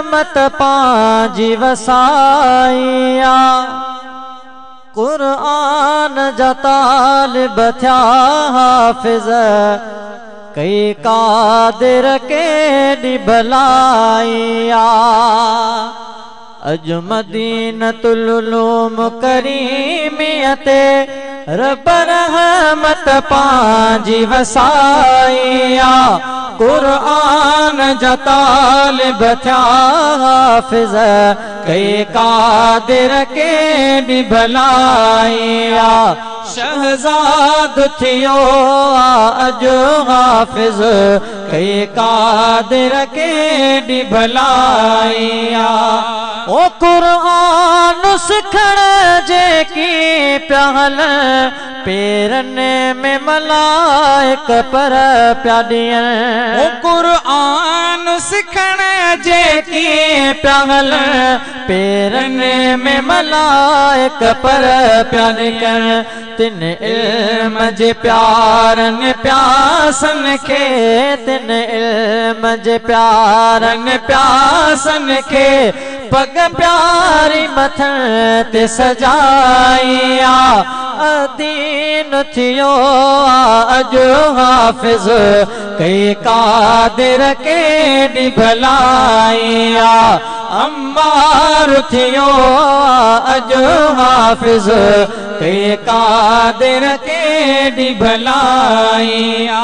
मत पांजी वसाइया कुरान जा तालिब थिया हाफिज़ कई कादिर केॾी भलाइया अज मदीनतुल उलूम करीमियते रब रहमत पांजी वसाइया कुरान जा तालिब थिया हाफिज़ कई कादिर केॾी भलाइया शहजाद थियो अजो हाफिज़ कई कादिर केॾी भलाइया ओ कुरान सिखण जेकी प्याल पेरने में मलाइक पर प्या ॾियनि ओ कुरान सिखण जेकी प्याल पेरने में मलाइक पर प्या ॾियनि तिन इल्म जे प्यारनि प्यासनि खे तिन इल्म जे प्यारनि प्यासनि खे पग प्यारी मथन ते सजाइया अदीन थियो अजो हाफिज़ कई कादिर केॾी भलाइया अम्मार थियो अजो हाफिज़ कई कादिर केॾी भलाइया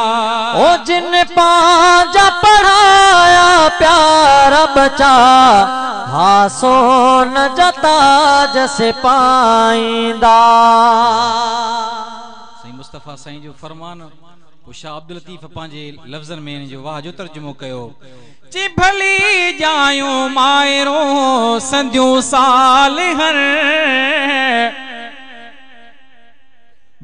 ओ जिन पांजा पढ़ाया प्यारा बचा हासो न जता जसे पाईंदा सही मुस्तफ़ा साईं जो फरमान शाह अब्दुल लतीफ़ पंहिंजे लफ़्ज़नि में इन जो वाह जो तर्जुमो कयो ची भली जायूं मायरो संधियूं सालिहन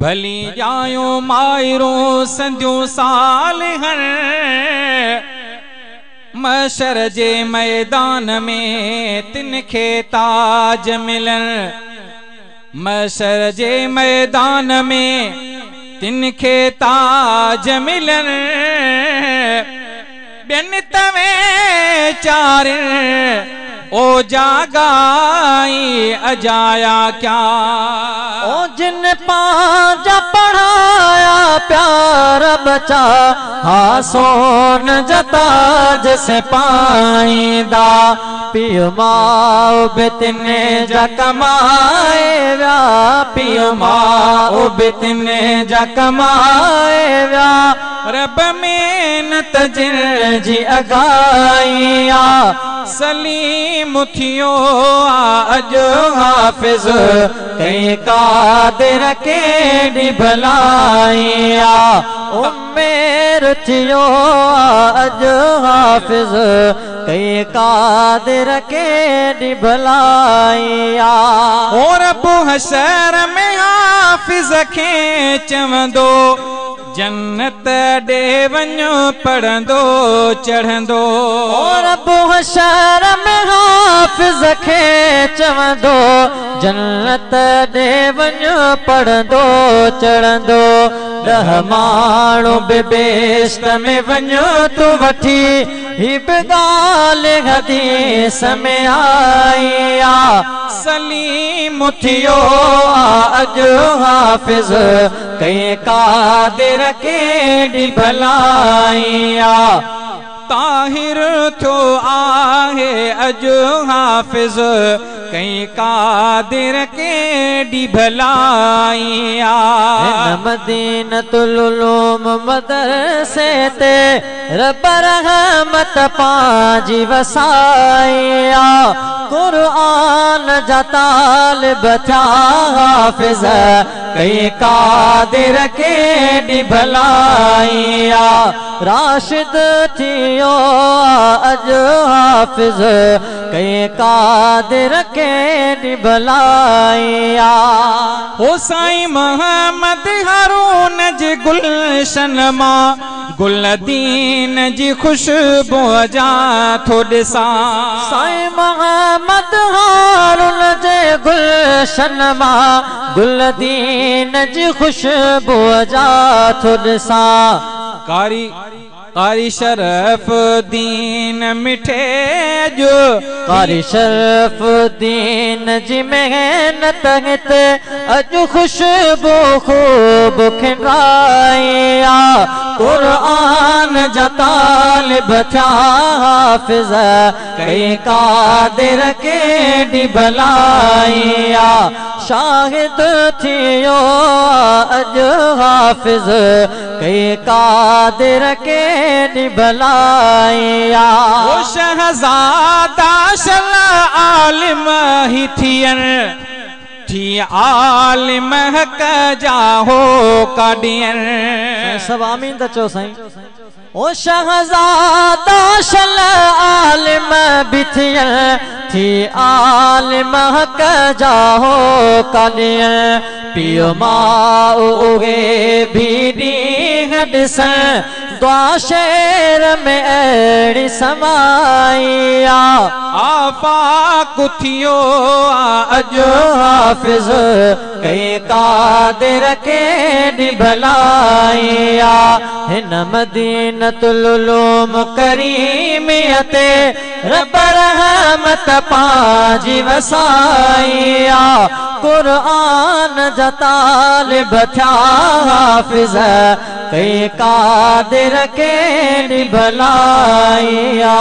भली जायूं मायरो संधियूं सालिहन मशर जे मैदान में तिनखे ताज मिलन मशर जे मैदान में तिनखे ताज मिलन ॿियनि तवे चार ओ जागाई अजाया क्या ओ जिन पांजा पढ़ाया प्यार बचा हासो न जता जसे पाईंदा पियो माओ बितने जा कमाए व्या पियो माओ बितने जा कमाए व्या रब मेहनत जिन जी अगाइया सलीम थियो अजो हाफिज़ कई कादिर केॾी भलाइया उम्मेर थियो अजो हाफिज़ कई कादिर केॾी भलाइया और हशर में हाफिज़ खे चवंदो जन्नत ॾे वञो पढ़ंदो चढ़ंदो और हशर में हाफिज़ खे चवंदो जन्नत ॾे वञो पढ़ंदो चढ़ंदो ॾह माण्हू बि बेश्त में वञो तूं वठी ही बि ॻाल्हि हदीस में आईया सलीम थियो अजो हाफिज़ कई कादिर केॾी भलाइया ताहिर थियो आहे अजो हाफिज़ कई कादिर केॾी भलाइया मदीनतुल उलूम मदरसे ते रब रहमत पांजी वसाइया कुरान जा तालिब थिया हाफिज़ कई कादिर केॾी भलाइया राशिद थियो अजो हाफिज़ कई कादिर केॾी भलाइया हो साईं मोहम्मद हारून जी गुलशन मां गुलदीन जी खुशबू जा थो ॾिसां साईं मोहम्मद हारून जे गुलशन मां गुलदीन जी खुशबू जा थो ॾिसां कारी कारी शरफ दीन मिठे जो कारी शरफ दीन जी मेहनत हिते अज खुशबू खूब खिंडाया कुरान जा तालिब थिया हाफिज़ कई कादिर केॾी भलाइया शाहिद थियो अज हाफिज़ कई कादिर केॾी भलाइया ओ शहज़ादा सल आलिम ही थियनि थी आलिम कजा हो काडियनि सब आमीन त चओ साईं ओ शहज़ादा सल आलिम भी थियनि थी आलिम कजा हो काडियनि पियो मां उहे भी ॾींहं ॾिसण दुआ शेर में अहिड़ी समाइया आफाक थियो अजो हाफिज़ कई कादिर केॾी भलाइया हिन मदीनतुल उलूम करीमियते रब रहमत पांजी वसाइया कुरान जा तालिब थिया हाफिज़ कई कादिर केॾी भलाइया।